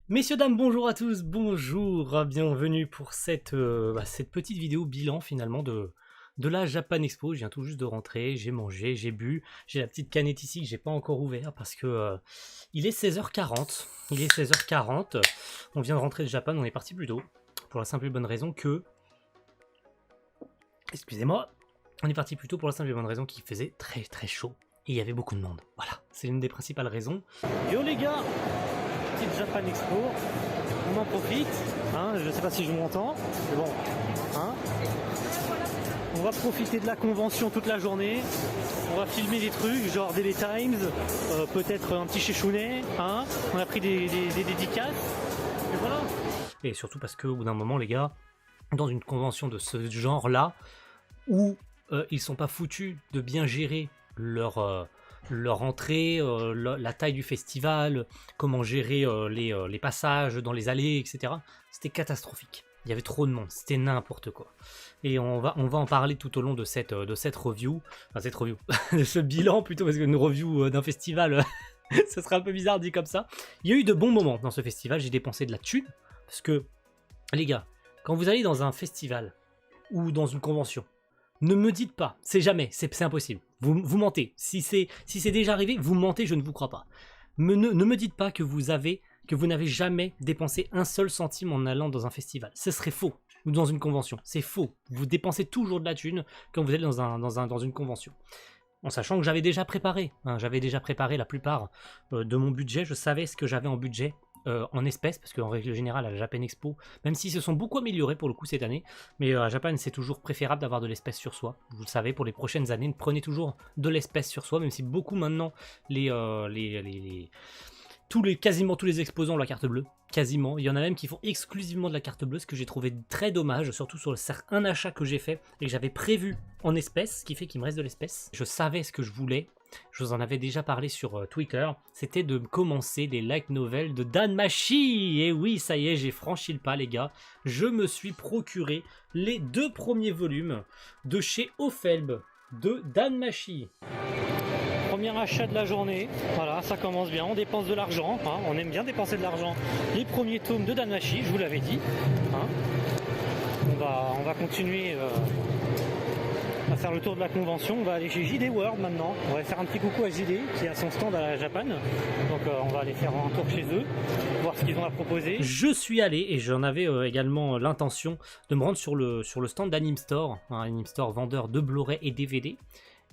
Messieurs, dames, bonjour à tous, bonjour, bienvenue pour cette petite vidéo bilan finalement de la Japan Expo. Je viens tout juste de rentrer, j'ai mangé, j'ai bu, j'ai la petite canette ici que j'ai pas encore ouvert parce que il est 16h40, on vient de rentrer de Japan, on est parti plus tôt, pour la simple et bonne raison que, excusez-moi, on est parti plus tôt pour la simple et bonne raison qu'il faisait très très chaud et il y avait beaucoup de monde, voilà, c'est l'une des principales raisons. Yo les gars, petite Japan Expo, on en profite, hein, je sais pas si je m'entends, mais bon, hein, on va profiter de la convention toute la journée, on va filmer des trucs, genre Daily Times, peut-être un petit chéchounet, hein, on a pris des dédicaces, et voilà. Et surtout parce qu'au bout d'un moment les gars, dans une convention de ce genre là, où ils sont pas foutus de bien gérer leur entrée, la taille du festival, comment gérer les passages dans les allées, etc. C'était catastrophique. Il y avait trop de monde, c'était n'importe quoi. Et on va en parler tout au long de cette review, de ce bilan plutôt, parce qu'une review d'un festival, ça serait un peu bizarre dit comme ça. Il y a eu de bons moments dans ce festival, j'ai dépensé de la thune, parce que, les gars, quand vous allez dans un festival ou dans une convention, ne me dites pas, c'est jamais, c'est impossible. Vous mentez. Si c'est déjà arrivé, vous mentez, je ne vous crois pas. Ne me dites pas que vous n'avez jamais dépensé un seul centime en allant dans un festival. Ce serait faux. Ou dans une convention. C'est faux. Vous dépensez toujours de la thune quand vous allez dans une convention. En sachant que j'avais déjà préparé. Hein, j'avais déjà préparé la plupart de mon budget. Je savais ce que j'avais en budget. En espèces, parce qu'en règle générale à la Japan Expo, même s'ils se sont beaucoup améliorés pour le coup cette année, mais à Japan c'est toujours préférable d'avoir de l'espèce sur soi. Vous le savez, pour les prochaines années, prenez toujours de l'espèce sur soi, même si beaucoup maintenant quasiment tous les exposants ont la carte bleue. Quasiment. Il y en a même qui font exclusivement de la carte bleue, ce que j'ai trouvé très dommage, surtout sur un achat que j'ai fait et que j'avais prévu en espèces, ce qui fait qu'il me reste de l'espèce. Je savais ce que je voulais. Je vous en avais déjà parlé sur Twitter, c'était de commencer les light novels de Danmachi. Et oui, ça y est, j'ai franchi le pas les gars. Je me suis procuré les 2 premiers volumes de chez Ofelb de Danmachi. Premier achat de la journée, voilà, ça commence bien, on dépense de l'argent, hein, on aime bien dépenser de l'argent. Les premiers tomes de Danmachi, je vous l'avais dit. Hein. On va continuer à faire le tour de la convention, on va aller chez JD World maintenant, on va faire un petit coucou à JD qui a son stand à la Japan, donc on va aller faire un tour chez eux, voir ce qu'ils ont à proposer. Je suis allé, et j'en avais également l'intention de me rendre sur le stand d'Anime Store, un Anime Store vendeur de Blu-ray et DVD,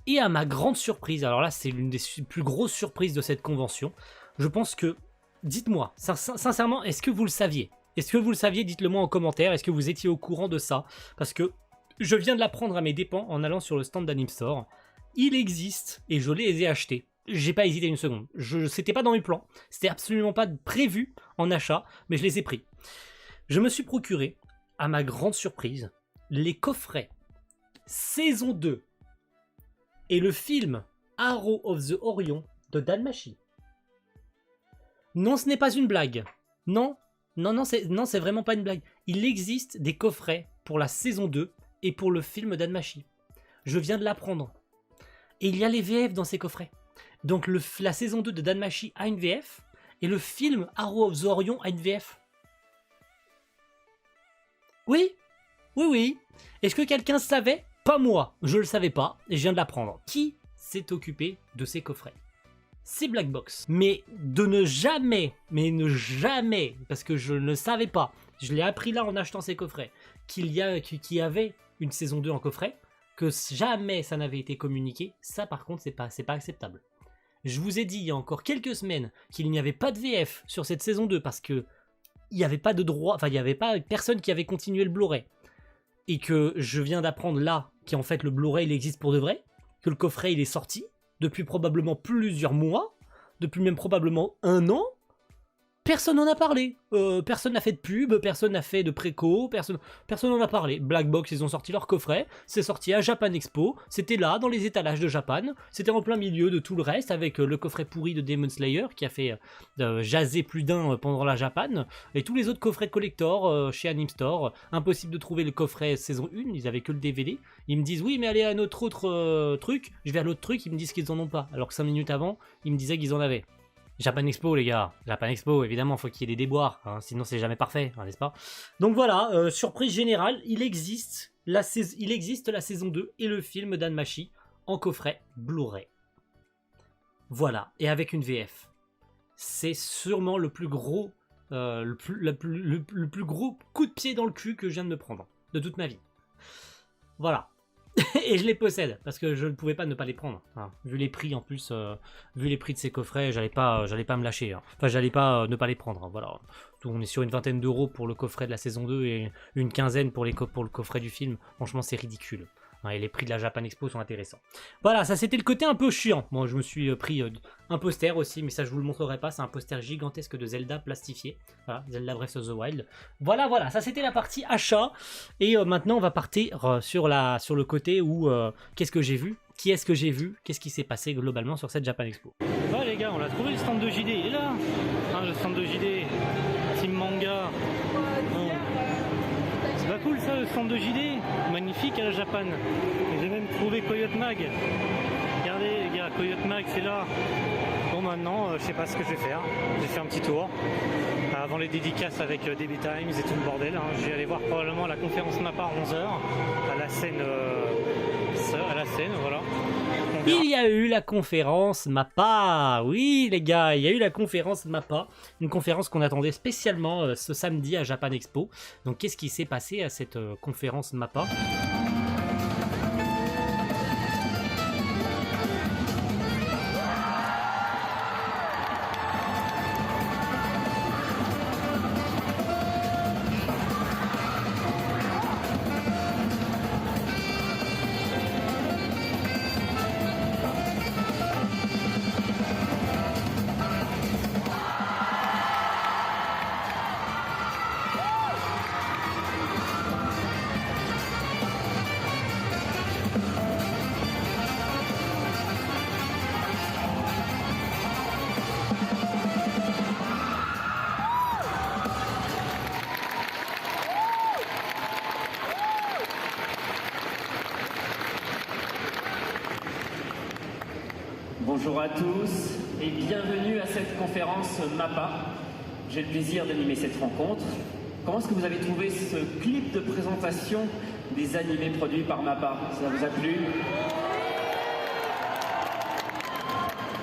et à ma grande surprise, alors là c'est l'une des plus grosses surprises de cette convention, je pense que, dites-moi, sincèrement, est-ce que vous le saviez? Est-ce que vous le saviez? Dites-le moi en commentaire, est-ce que vous étiez au courant de ça? Parce que je viens de l'apprendre à mes dépens en allant sur le stand d'Anime Store. Il existe et je les ai achetés. J'ai pas hésité une seconde. C'était pas dans mes plans. C'était absolument pas prévu en achat, mais je les ai pris. Je me suis procuré, à ma grande surprise, les coffrets saison 2 et le film Arrow of the Orion de Danmachi. Non, ce n'est pas une blague. Non, c'est vraiment pas une blague. Il existe des coffrets pour la saison 2 et pour le film Danmachi. Je viens de l'apprendre. Et il y a les VF dans ces coffrets. Donc la saison 2 de Danmachi a une VF et le film Arrow of the Orion a une VF. Oui. Est-ce que quelqu'un savait? Pas moi. Je le savais pas et je viens de l'apprendre. Qui s'est occupé de ces coffrets? C'est Blackbox. Mais ne jamais, parce que je ne savais pas, je l'ai appris là en achetant ces coffrets, qu'il y avait une saison 2 en coffret, que jamais ça n'avait été communiqué, ça par contre c'est pas acceptable. Je vous ai dit il y a encore quelques semaines qu'il n'y avait pas de VF sur cette saison 2 parce que il n'y avait pas de droit, enfin il n'y avait pas personne qui avait continué le Blu-ray. Et que je viens d'apprendre là qu'en fait le Blu-ray il existe pour de vrai, que le coffret il est sorti depuis probablement plusieurs mois, depuis même probablement 1 an. Personne n'en a parlé. Personne n'a fait de pub, personne n'a fait de préco, personne n'en a parlé. Blackbox, ils ont sorti leur coffret, c'est sorti à Japan Expo, c'était là, dans les étalages de Japan, c'était en plein milieu de tout le reste, avec le coffret pourri de Demon Slayer, qui a fait jaser plus d'un pendant la Japan, et tous les autres coffrets de collector chez Anime Store. Impossible de trouver le coffret saison 1, ils avaient que le DVD. Ils me disent, oui, mais allez à notre autre truc, je vais à l'autre truc, ils me disent qu'ils en ont pas, alors que 5 minutes avant, ils me disaient qu'ils en avaient. Japan Expo, les gars. Japan Expo, évidemment, faut qu'il y ait des déboires, hein, sinon c'est jamais parfait, hein, n'est-ce pas? Donc voilà, surprise générale, il existe la saison 2 et le film d'Anmachi en coffret Blu-ray. Voilà, et avec une VF. C'est sûrement le plus gros, le plus gros coup de pied dans le cul que je viens de me prendre de toute ma vie. Voilà. Et je les possède parce que je ne pouvais pas ne pas les prendre, hein. Vu les prix en plus, vu les prix de ces coffrets, j'allais pas me lâcher, hein. Enfin, j'allais pas ne pas les prendre, hein. Voilà. On est sur une vingtaine d'euros pour le coffret de la saison 2 et une quinzaine pour le coffret du film. Franchement, c'est ridicule. Et les prix de la Japan Expo sont intéressants. Voilà, ça c'était le côté un peu chiant. Moi, je me suis pris un poster aussi, mais ça je vous le montrerai pas. C'est un poster gigantesque de Zelda plastifié. Voilà, Zelda Breath of the Wild. Voilà, ça c'était la partie achat. Et maintenant, on va partir sur le côté où qu'est-ce que j'ai vu, qui est-ce que j'ai vu, qu'est-ce qui s'est passé globalement sur cette Japan Expo. Ouais les gars, on l'a trouvé le stand de JD, il est là, hein, le stand de JD, Team Manga. C'est pas cool ça, le stand de JD, magnifique à la Japan. J'ai même trouvé Coyote Mag. Regardez les gars, Coyote Mag c'est là. Bon maintenant, je sais pas ce que je vais faire. Je vais faire un petit tour. Avant les dédicaces avec DB Times et tout le bordel, hein. Je vais aller voir probablement la conférence MAPPA à 11h à la scène, voilà. Il y a eu la conférence MAPPA. Oui les gars, il y a eu la conférence MAPPA. Une conférence qu'on attendait spécialement ce samedi à Japan Expo. Donc qu'est-ce qui s'est passé à cette conférence MAPPA ? Bonjour à tous et bienvenue à cette conférence MAPPA. J'ai le plaisir d'animer cette rencontre. Comment est-ce que vous avez trouvé ce clip de présentation des animés produits par MAPPA? Ça vous a plu?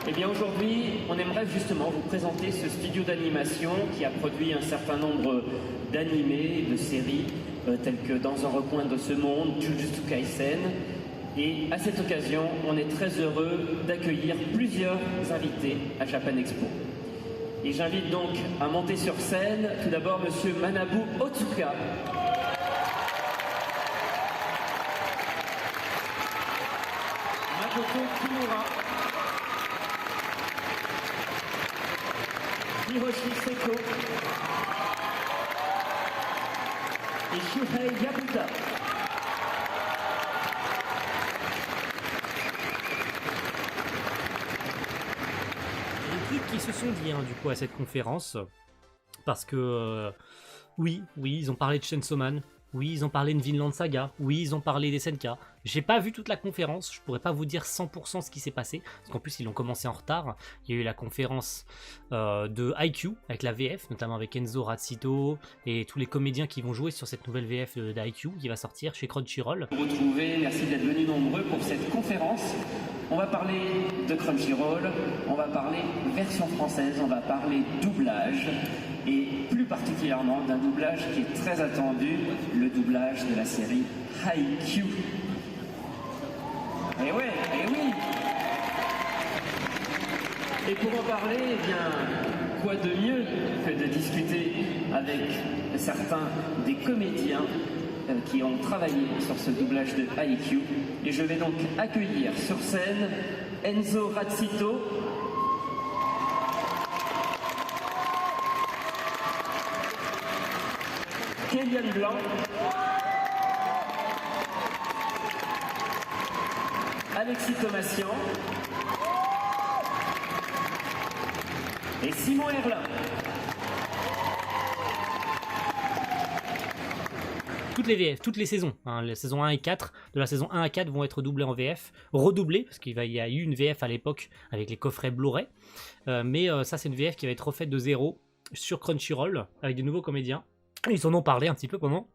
Eh bien aujourd'hui, on aimerait justement vous présenter ce studio d'animation qui a produit un certain nombre d'animés, de séries, tels que Dans un recoin de ce monde, Jujutsu Kaisen. Et à cette occasion, on est très heureux d'accueillir plusieurs invités à Japan Expo. Et j'invite donc à monter sur scène tout d'abord Monsieur Manabu Otsuka. Makoto Kimura. Hiroshi Seko. Et Shuhei Yabuta. Qui se sont dit du coup à cette conférence parce que oui ils ont parlé de Chainsaw Man, oui ils ont parlé de Vinland Saga, oui ils ont parlé des SNK. J'ai pas vu toute la conférence, je pourrais pas vous dire 100% ce qui s'est passé parce qu'en plus ils l'ont commencé en retard. Il y a eu la conférence de IQ avec la VF, notamment avec Enzo Razzito et tous les comédiens qui vont jouer sur cette nouvelle VF d'IQ qui va sortir chez Crunchyroll. Retrouvez, merci d'être venus nombreux pour cette conférence. On va parler de Crunchyroll, on va parler version française, on va parler doublage et plus particulièrement d'un doublage qui est très attendu, le doublage de la série IQ. Eh ouais, eh oui. Et pour en parler, eh bien, quoi de mieux que de discuter avec certains des comédiens qui ont travaillé sur ce doublage de IQ. Et je vais donc accueillir sur scène Enzo Razzito, Kélian Blanc, Alexis Thomasian et Simon Herlin. toutes les VF, toutes les saisons, hein, les saisons 1 et 4, de la saison 1 à 4 vont être doublées en VF, redoublées, parce qu'il y a eu une VF à l'époque avec les coffrets Blu-ray, mais ça c'est une VF qui va être refaite de zéro sur Crunchyroll, avec des nouveaux comédiens. Ils en ont parlé un petit peu pendant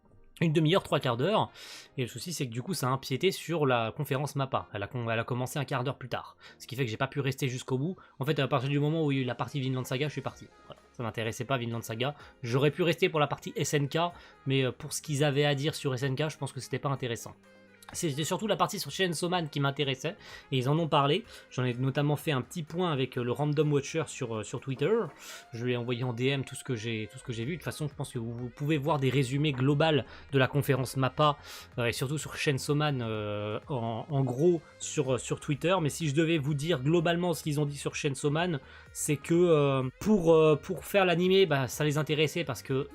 une demi-heure, 3/4 d'heure, et le souci c'est que du coup ça a empiété sur la conférence MAPPA, elle a commencé un quart d'heure plus tard, ce qui fait que j'ai pas pu rester jusqu'au bout. En fait à partir du moment où il y a eu la partie Vinland Saga, je suis parti, voilà. Ça m'intéressait pas Vinland Saga, j'aurais pu rester pour la partie SNK, mais pour ce qu'ils avaient à dire sur SNK, je pense que c'était pas intéressant. C'était surtout la partie sur Chainsaw Man qui m'intéressait, et ils en ont parlé. J'en ai notamment fait un petit point avec le Random Watcher sur Twitter. Je lui ai envoyé en DM tout ce que j'ai vu. De toute façon, je pense que vous pouvez voir des résumés globaux de la conférence MAPPA, et surtout sur Chainsaw Man en gros sur Twitter. Mais si je devais vous dire globalement ce qu'ils ont dit sur Chainsaw Man, c'est que pour faire l'animé, bah, ça les intéressait parce que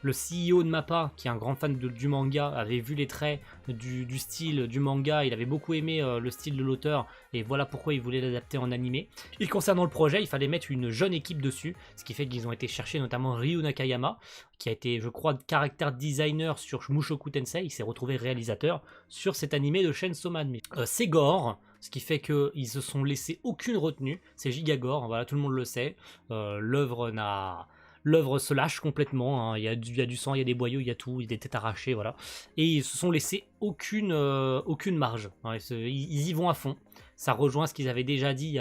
le CEO de MAPPA, qui est un grand fan du manga, avait vu les traits du style du manga, il avait beaucoup aimé le style de l'auteur, et voilà pourquoi il voulait l'adapter en animé. Et concernant le projet, il fallait mettre une jeune équipe dessus, ce qui fait qu'ils ont été chercher notamment Ryu Nakayama, qui a été, je crois, character designer sur Mushoku Tensei, il s'est retrouvé réalisateur sur cet animé de Chainsaw Man. C'est gore, ce qui fait qu'ils se sont laissés aucune retenue, c'est giga gore, voilà, tout le monde le sait, l'œuvre se lâche complètement, hein. Il y a du sang, il y a des boyaux, il y a tout, il y a des têtes arrachées, voilà. Et ils se sont laissés aucune marge, hein. Ils y vont à fond. Ça rejoint ce qu'ils avaient déjà dit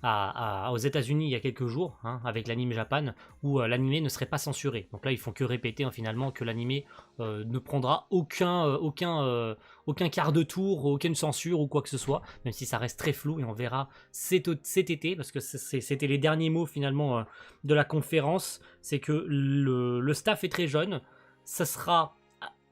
aux États-Unis il y a quelques jours, hein, avec l'anime Japan, où l'animé ne serait pas censuré. Donc là, ils font que répéter hein, finalement que l'animé ne prendra aucun quart de tour, aucune censure ou quoi que ce soit, même si ça reste très flou, et on verra cet été, parce que c'était les derniers mots finalement de la conférence, c'est que le staff est très jeune, ça sera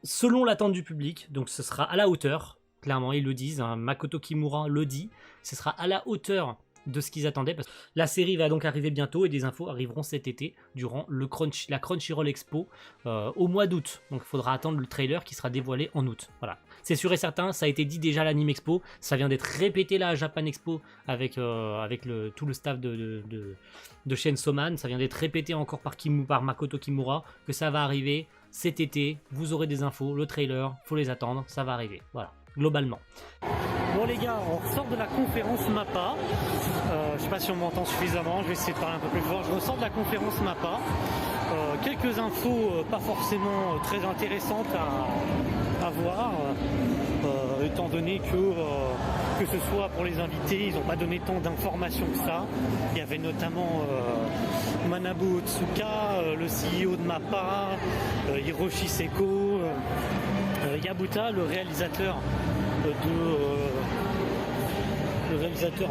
selon l'attente du public, donc ce sera à la hauteur. Clairement, ils le disent, hein, Makoto Kimura le dit, ce sera à la hauteur de ce qu'ils attendaient, parce que la série va donc arriver bientôt et des infos arriveront cet été durant la Crunchyroll Expo au mois d'août. Donc il faudra attendre le trailer qui sera dévoilé en août. Voilà, c'est sûr et certain, ça a été dit déjà à l'Anime Expo, ça vient d'être répété là à Japan Expo avec tout le staff de Chainsaw Man, ça vient d'être répété encore par Makoto Kimura, que ça va arriver cet été, vous aurez des infos, le trailer, faut les attendre, ça va arriver, voilà. Globalement. Bon les gars, on ressort de la conférence MAPPA. Je sais pas si on m'entend suffisamment, je vais essayer de parler un peu plus fort. Je ressors de la conférence MAPPA. Quelques infos pas forcément très intéressantes à voir, étant donné que ce soit pour les invités, ils n'ont pas donné tant d'informations que ça. Il y avait notamment Manabu Otsuka, le CEO de MAPPA, Hiroshi Seko, Yabuta, le réalisateur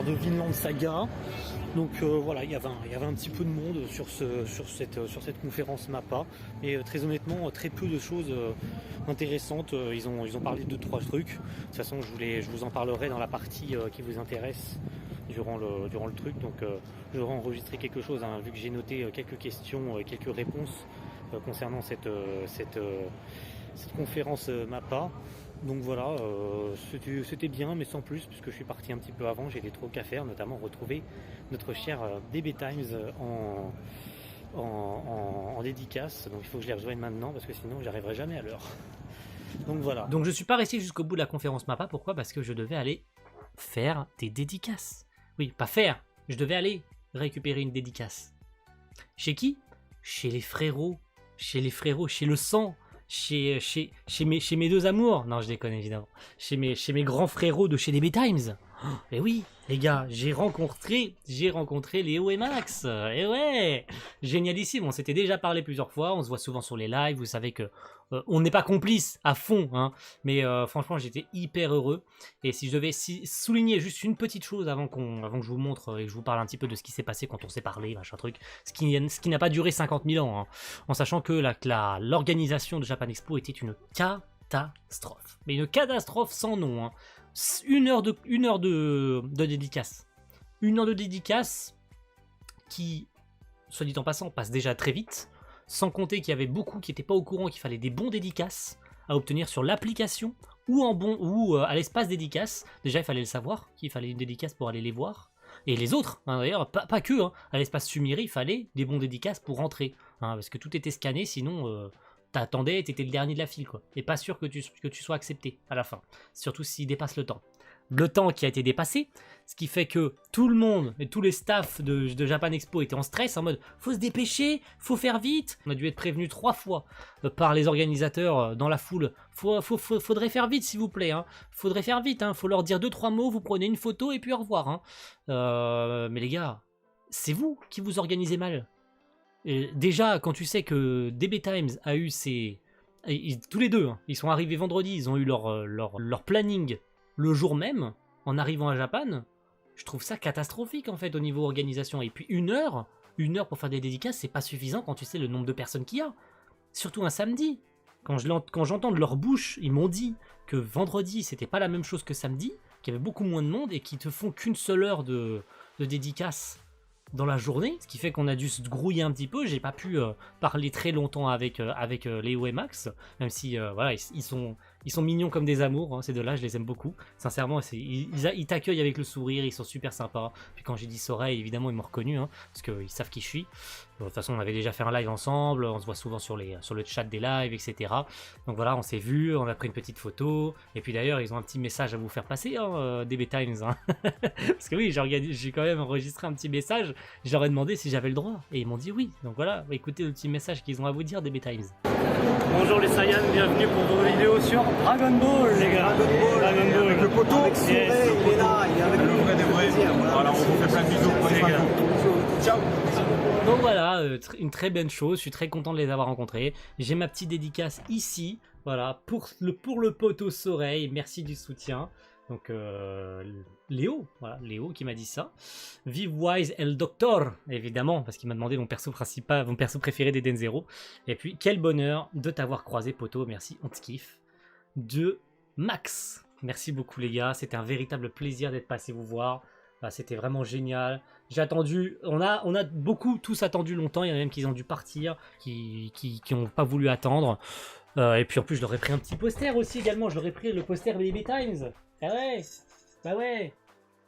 de Vinland Saga. Donc voilà, il y avait un petit peu de monde sur cette conférence MAPPA, et très honnêtement très peu de choses intéressantes. Ils ont parlé de 2-3 trucs. De toute façon je vous en parlerai dans la partie qui vous intéresse durant le truc. Donc je vais enregistrer quelque chose, hein, vu que j'ai noté quelques questions et quelques réponses concernant cette conférence MAPPA. Donc voilà, c'était bien, mais sans plus, puisque je suis parti un petit peu avant, j'ai des trucs à faire, notamment retrouver notre cher DB Times en dédicace. Donc il faut que je les rejoigne maintenant, parce que sinon j'arriverai jamais à l'heure. Donc voilà. Donc je suis pas resté jusqu'au bout de la conférence MAPPA, pourquoi ? Parce que je devais aller faire des dédicaces. Oui, pas faire, je devais aller récupérer une dédicace. Chez qui ? Chez les frérots, chez le sang. Chez mes deux amours, non je déconne évidemment, chez mes grands frérots de chez DB Times. Et oui les gars, j'ai rencontré Léo et Max, et ouais, génialissime, on s'était déjà parlé plusieurs fois, on se voit souvent sur les lives, vous savez que on n'est pas complices à fond, hein, mais franchement j'étais hyper heureux. Et si je devais souligner juste une petite chose avant que je vous montre et que je vous parle un petit peu de ce qui s'est passé quand on s'est parlé, machin truc, ce qui n'a pas duré 50 000 ans, hein, en sachant que l'organisation de Japan Expo était une catastrophe, mais une catastrophe sans nom, hein. Une heure de dédicace. Une heure de dédicace qui, soit dit en passant, passe déjà très vite, sans compter qu'il y avait beaucoup qui n'étaient pas au courant qu'il fallait des bons dédicaces à obtenir sur l'application ou à l'espace dédicace. Déjà, il fallait le savoir qu'il fallait une dédicace pour aller les voir. Et les autres, hein, d'ailleurs, pas que, hein, à l'espace Sumiri, il fallait des bons dédicaces pour rentrer, hein, parce que tout était scanné, sinon t'attendais, t'étais le dernier de la file, quoi. Et pas sûr que tu sois accepté à la fin. Surtout s'il dépasse le temps. Le temps qui a été dépassé, ce qui fait que tout le monde et tous les staffs de Japan Expo étaient en stress, en mode faut se dépêcher, faut faire vite. On a dû être prévenu 3 fois par les organisateurs dans la foule. Faudrait faire vite, s'il vous plaît. Hein. Faudrait faire vite. Hein. Faut leur dire 2-3 mots, vous prenez une photo et puis au revoir. Hein. Mais les gars, c'est vous qui vous organisez mal. Et déjà, quand tu sais que DB Times a eu ses... tous les deux, hein, ils sont arrivés vendredi, ils ont eu leur planning le jour même, en arrivant à Japan, je trouve ça catastrophique en fait au niveau organisation. Et puis une heure pour faire des dédicaces, c'est pas suffisant quand tu sais le nombre de personnes qu'il y a. Surtout un samedi. Quand j'entends de leur bouche, ils m'ont dit que vendredi c'était pas la même chose que samedi, qu'il y avait beaucoup moins de monde et qu'ils te font qu'une seule heure de dédicace dans la journée, ce qui fait qu'on a dû se grouiller un petit peu. J'ai pas pu parler très longtemps avec Léo et Max, même si voilà, ils sont mignons comme des amours, hein, ces deux-là, je les aime beaucoup. Sincèrement, ils t'accueillent avec le sourire, ils sont super sympas. Puis quand j'ai dit Soreille, évidemment, ils m'ont reconnu, hein, parce qu'ils savent qui je suis. De toute façon, on avait déjà fait un live ensemble, on se voit souvent sur le chat des lives, etc. Donc voilà, on s'est vu, on a pris une petite photo. Et puis d'ailleurs, ils ont un petit message à vous faire passer, hein, DB Times. Hein. Parce que oui, j'ai quand même enregistré un petit message. Je leur ai demandé si j'avais le droit. Et ils m'ont dit oui. Donc voilà, écoutez le petit message qu'ils ont à vous dire, DB Times. Bonjour les Saiyans, bienvenue pour vos vidéos sur Dragon Ball, les gars. Dragon Ball. Avec le poteau, avec il est là, il est avec le vrai des vrais. Voilà, on vous fait plein de bisous. Prenez soin de vous. Ciao. Donc voilà, une très bonne chose, je suis très content de les avoir rencontrés. J'ai ma petite dédicace ici, voilà, pour le poteau Soreille, merci du soutien. Donc Léo, voilà, Léo qui m'a dit ça. Vive Wise El Doctor, évidemment, parce qu'il m'a demandé mon perso principal, mon perso préféré d'Eden Zero. Et puis, quel bonheur de t'avoir croisé, poteau, merci, on te kiffe. De Max, merci beaucoup les gars, c'était un véritable plaisir d'être passé vous voir. C'était vraiment génial. J'ai attendu, on a beaucoup tous attendu longtemps, il y en a même qui ont dû partir, qui n'ont pas voulu attendre. Et puis en plus je leur ai pris un petit poster aussi également, je leur ai pris le poster Baby Times. Ah ouais, bah ouais.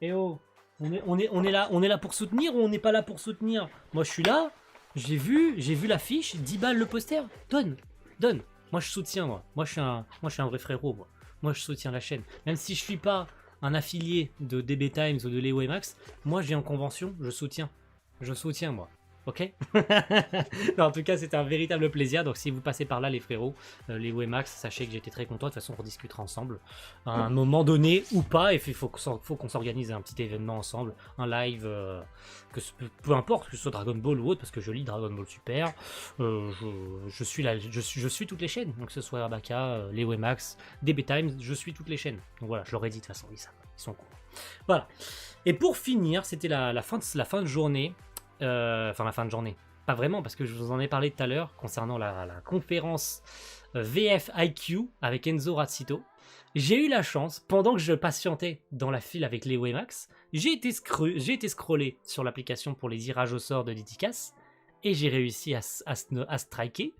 Et oh, on est là pour soutenir ou on n'est pas là pour soutenir? Moi je suis là, j'ai vu l'affiche, 10 balles le poster, donne. Moi je soutiens moi je suis un vrai frérot moi. Moi je soutiens la chaîne, même si je suis pas un affilié de DB Times ou de Léo et Max, moi je viens en convention, je soutiens moi, ok. Non, en tout cas c'était un véritable plaisir, donc si vous passez par là les frérots, Léo et Max, sachez que j'étais très content, de toute façon on rediscutera ensemble, à un moment donné ou pas, et il faut qu'on s'organise un petit événement ensemble, un live, peu importe, que ce soit Dragon Ball ou autre, parce que je lis Dragon Ball Super, je suis toutes les chaînes, donc que ce soit Abaka, Léo et Max, DB Times, je suis toutes les chaînes, donc voilà, je leur ai dit de toute façon, ils sont cool. Voilà, et pour finir, c'était la fin de journée, enfin la fin de journée, pas vraiment parce que je vous en ai parlé tout à l'heure concernant la conférence VF IQ avec Enzo Razzito. J'ai eu la chance, pendant que je patientais dans la file avec Léo et Max, j'ai été scroller sur l'application pour les tirages au sort de dédicaces et j'ai réussi à striker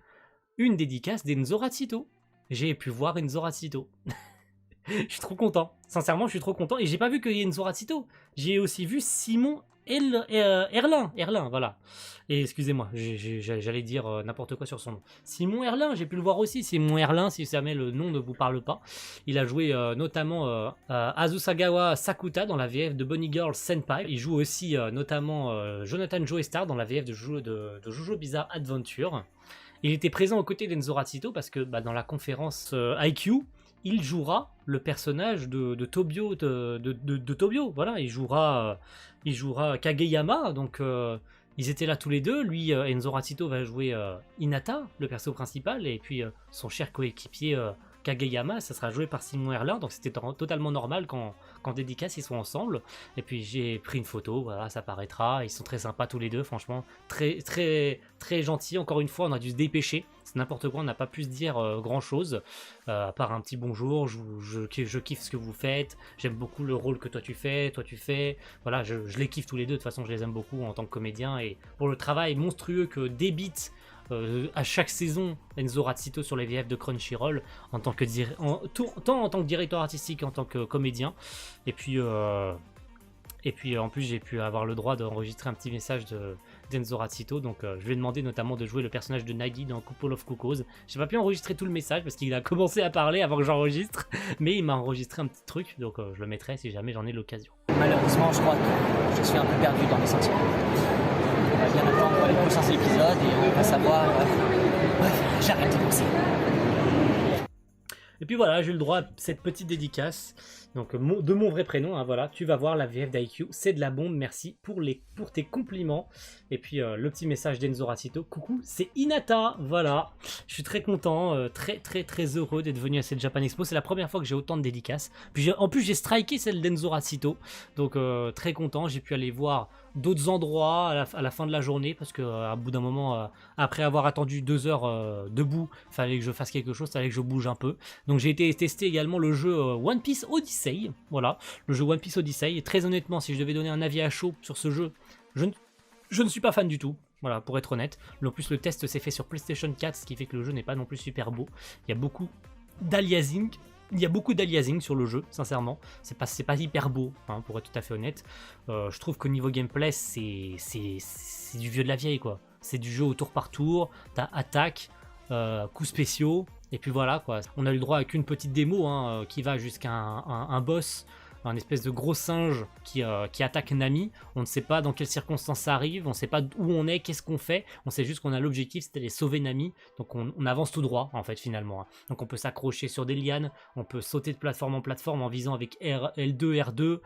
une dédicace d'Enzo Razzito. J'ai pu voir Enzo Razzito. Je suis trop content, sincèrement je suis trop content, et j'ai pas vu que Enzo Razzito, j'ai aussi vu Simon Erlin, voilà. Et excusez-moi, j'allais dire n'importe quoi sur son nom. Simon Erlin, j'ai pu le voir aussi. Simon Erlin, si jamais le nom ne vous parle pas. Il a joué notamment Azusagawa Sakuta dans la VF de Bunny Girl Senpai. Il joue aussi notamment Jonathan Joestar dans la VF de Jojo Bizarre Adventure. Il était présent aux côtés d'Enzo Razzito parce que dans la conférence IQ, il jouera le personnage de Tobio, de Tobio, voilà, il jouera Kageyama, donc ils étaient là tous les deux, lui, Enzo Razzito va jouer Hinata, le perso principal, et puis son cher coéquipier Kageyama, ça sera joué par Simon Erlin, donc c'était totalement normal qu'en dédicace ils soient ensemble. Et puis j'ai pris une photo, voilà, ça paraîtra, ils sont très sympas tous les deux, franchement, très très très gentils. Encore une fois, on a dû se dépêcher, c'est n'importe quoi, on n'a pas pu se dire grand chose, à part un petit bonjour, je kiffe ce que vous faites, j'aime beaucoup le rôle que toi tu fais, voilà, je les kiffe tous les deux, de toute façon je les aime beaucoup en tant que comédien, et pour le travail monstrueux que débite à chaque saison Enzo Razzito sur les VF de Crunchyroll en tant que tant en tant que directeur artistique qu'en tant que comédien. Et puis en plus j'ai pu avoir le droit d'enregistrer un petit message d'Enzo Razzito. Donc je lui ai demandé notamment de jouer le personnage de Nagi dans Couple of Cuckoos. J'ai pas pu enregistrer tout le message parce qu'il a commencé à parler avant que j'enregistre, mais il m'a enregistré un petit truc, donc je le mettrai si jamais j'en ai l'occasion. Malheureusement, je crois que je suis un peu perdu dans mes sentiments. On va bien attendre les prochains épisodes et on va savoir... Bref, j'arrête de penser. Et puis voilà, j'ai eu le droit à cette petite dédicace, donc de mon vrai prénom, hein, voilà, tu vas voir la VF d'IQ, c'est de la bombe, merci pour tes compliments. Et puis le petit message d'Enzo Razzito, coucou, c'est Hinata, voilà, je suis très content, très heureux d'être venu à cette Japan Expo, c'est la première fois que j'ai autant de dédicaces. Puis en plus j'ai striké celle d'Enzo Razzito, donc très content, j'ai pu aller voir d'autres endroits à la fin de la journée, parce qu'à bout d'un moment, après avoir attendu 2 heures debout, il fallait que je fasse quelque chose, il fallait que je bouge un peu. Donc j'ai été tester également le jeu One Piece Odyssey, voilà, le jeu One Piece Odyssey, et très honnêtement, si je devais donner un avis à chaud sur ce jeu, je ne suis pas fan du tout. Voilà, pour être honnête. En plus, le test s'est fait sur PlayStation 4, ce qui fait que le jeu n'est pas non plus super beau. Il y a beaucoup d'aliasing. Il y a beaucoup d'aliasing sur le jeu, sincèrement. C'est pas hyper beau, hein, pour être tout à fait honnête. Je trouve qu'au niveau gameplay, c'est du vieux de la vieille, quoi. C'est du jeu au tour par tour. T'as attaque, coups spéciaux, et puis voilà, quoi. On a eu le droit à qu'une petite démo, hein, qui va jusqu'à un boss, un espèce de gros singe qui attaque Nami. On ne sait pas dans quelles circonstances ça arrive, on ne sait pas où on est, qu'est-ce qu'on fait, on sait juste qu'on a l'objectif, c'était de sauver Nami, donc on avance tout droit en fait finalement. Donc on peut s'accrocher sur des lianes, on peut sauter de plateforme en plateforme en visant avec L2, R2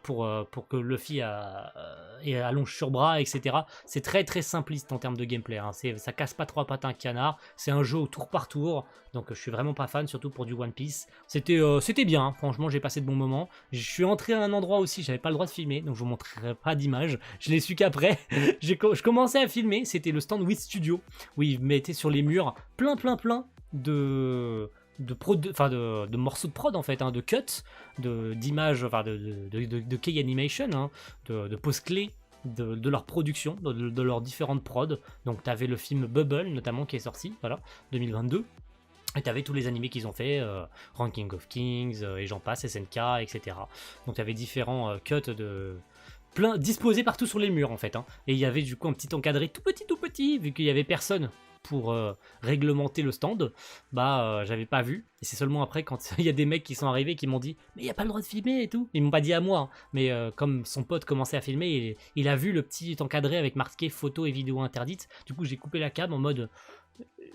pour que Luffy allonge sur bras, etc. C'est très simpliste en termes de gameplay, hein. Ça casse pas 3 pattes à un canard, c'est un jeu au tour par tour, donc je suis vraiment pas fan, surtout pour du One Piece. C'était bien, hein. Franchement j'ai passé de bons moments. Je suis entré à un endroit aussi, j'avais pas le droit de filmer, donc je vous montrerai pas d'image. Je l'ai su qu'après. Je commençais à filmer, c'était le stand Wii Studio, où ils mettaient sur les murs plein de morceaux de prod en fait, hein, de cuts, d'images, enfin de key animation, hein, de poses clés de leur production, de leurs différentes prods. Donc tu avais le film Bubble notamment qui est sorti, voilà, 2022. Et t'avais tous les animés qu'ils ont fait, Ranking of Kings, et j'en passe, SNK, etc. Donc t'avais différents cuts plein disposés partout sur les murs en fait, hein. Et il y avait du coup un petit encadré tout petit, vu qu'il y avait personne pour réglementer le stand, j'avais pas vu. Et c'est seulement après, quand il y a des mecs qui sont arrivés qui m'ont dit mais il y a pas le droit de filmer et tout. Ils m'ont pas dit à moi, hein, mais comme son pote commençait à filmer, il a vu le petit encadré avec marqué photo et vidéo interdite. Du coup j'ai coupé la cam en mode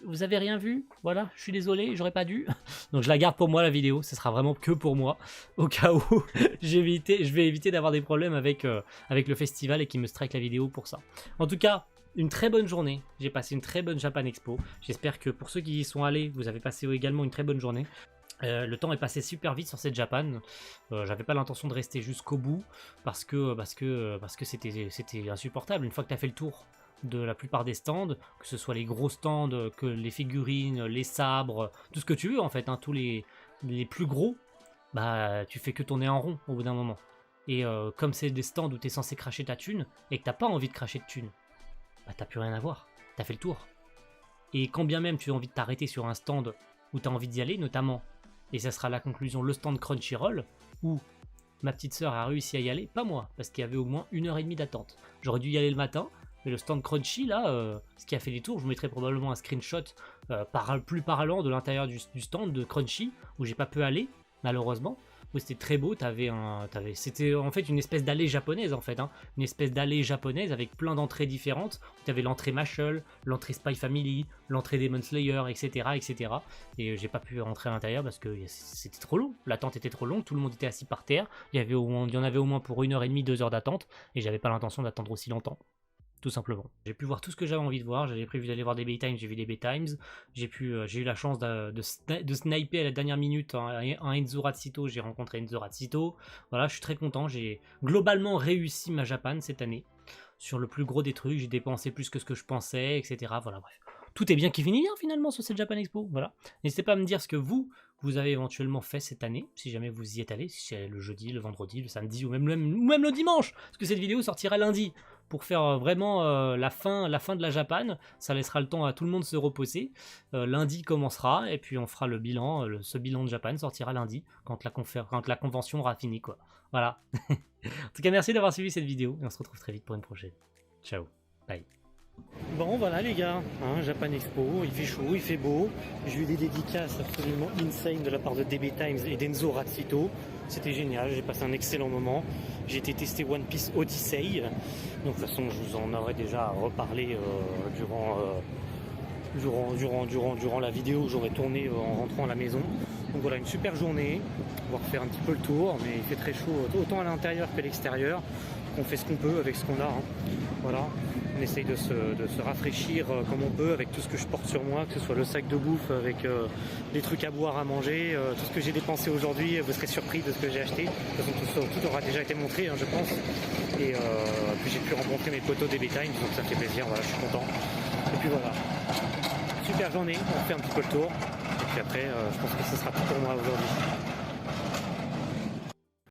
vous avez rien vu, voilà, je suis désolé, j'aurais pas dû. Donc je la garde pour moi la vidéo, ce sera vraiment que pour moi, au cas où je vais éviter d'avoir des problèmes avec le festival et qu'ils me strike la vidéo pour ça. En tout cas, une très bonne journée, j'ai passé une très bonne Japan Expo, j'espère que pour ceux qui y sont allés, vous avez passé également une très bonne journée. Le temps est passé super vite sur cette Japan, j'avais pas l'intention de rester jusqu'au bout, parce que c'était insupportable, une fois que tu as fait le tour de la plupart des stands, que ce soit les gros stands, que les figurines, les sabres, tout ce que tu veux en fait, hein, tous les plus gros, tu fais que tourner en rond au bout d'un moment. Et comme c'est des stands où tu es censé cracher ta thune, et que t'as pas envie de cracher de thune, t'as plus rien à voir, t'as fait le tour. Et quand bien même tu as envie de t'arrêter sur un stand où tu as envie d'y aller, notamment, et ça sera la conclusion, le stand Crunchyroll, où ma petite sœur a réussi à y aller, pas moi, parce qu'il y avait au moins 1h30 d'attente. J'aurais dû y aller le matin, mais le stand Crunchy, là, ce qui a fait des tours, je vous mettrai probablement un screenshot plus parlant de l'intérieur du stand de Crunchy, où j'ai pas pu aller, malheureusement. Où c'était très beau, c'était en fait une espèce d'allée japonaise, en fait, hein, une espèce d'allée japonaise avec plein d'entrées différentes. Tu avais l'entrée Mashle, l'entrée Spy Family, l'entrée Demon Slayer, etc. Et j'ai pas pu rentrer à l'intérieur parce que c'était trop long, l'attente était trop longue, tout le monde était assis par terre, il y en avait au moins pour 1h30, 2 heures d'attente, et j'avais pas l'intention d'attendre aussi longtemps. Tout simplement. J'ai pu voir tout ce que j'avais envie de voir, j'avais prévu d'aller voir des Baytimes, j'ai vu des Baytimes, j'ai eu la chance de sniper à la dernière minute un Enzo Razzito, j'ai rencontré Enzo Razzito, voilà, je suis très content, j'ai globalement réussi ma Japan cette année, sur le plus gros des trucs, j'ai dépensé plus que ce que je pensais, etc. Voilà, bref. Tout est bien qui finit bien finalement sur cette Japan Expo, voilà. N'hésitez pas à me dire ce que vous avez éventuellement fait cette année, si jamais vous y êtes allé, si c'est le jeudi, le vendredi, le samedi ou même le dimanche, parce que cette vidéo sortira lundi, pour faire vraiment la fin de la Japan. Ça laissera le temps à tout le monde de se reposer. Lundi commencera, et puis on fera le bilan, ce bilan de Japan sortira lundi, quand la convention aura fini, quoi. Voilà. En tout cas, merci d'avoir suivi cette vidéo, et on se retrouve très vite pour une prochaine. Ciao. Bye. Bon voilà les gars, Japan Expo, il fait chaud, il fait beau. J'ai eu des dédicaces absolument insane de la part de DB Times et d'Enzo Razzito. C'était génial, j'ai passé un excellent moment. J'ai été tester One Piece Odyssey. Donc de toute façon je vous en aurais déjà reparlé durant la vidéo que j'aurais tourné en rentrant à la maison. Donc voilà, une super journée. On va refaire un petit peu le tour, mais il fait très chaud autant à l'intérieur qu'à l'extérieur. On fait ce qu'on peut avec ce qu'on a. Voilà. On essaye de se rafraîchir comme on peut avec tout ce que je porte sur moi, que ce soit le sac de bouffe avec des trucs à boire, à manger, tout ce que j'ai dépensé aujourd'hui. Vous serez surpris de ce que j'ai acheté. De toute façon, tout aura déjà été montré, je pense. Et puis j'ai pu rencontrer mes potos DB Times, donc ça fait plaisir. Voilà, je suis content. Et puis voilà. Super journée, on fait un petit peu le tour. Et puis après, je pense que ce sera tout pour moi aujourd'hui.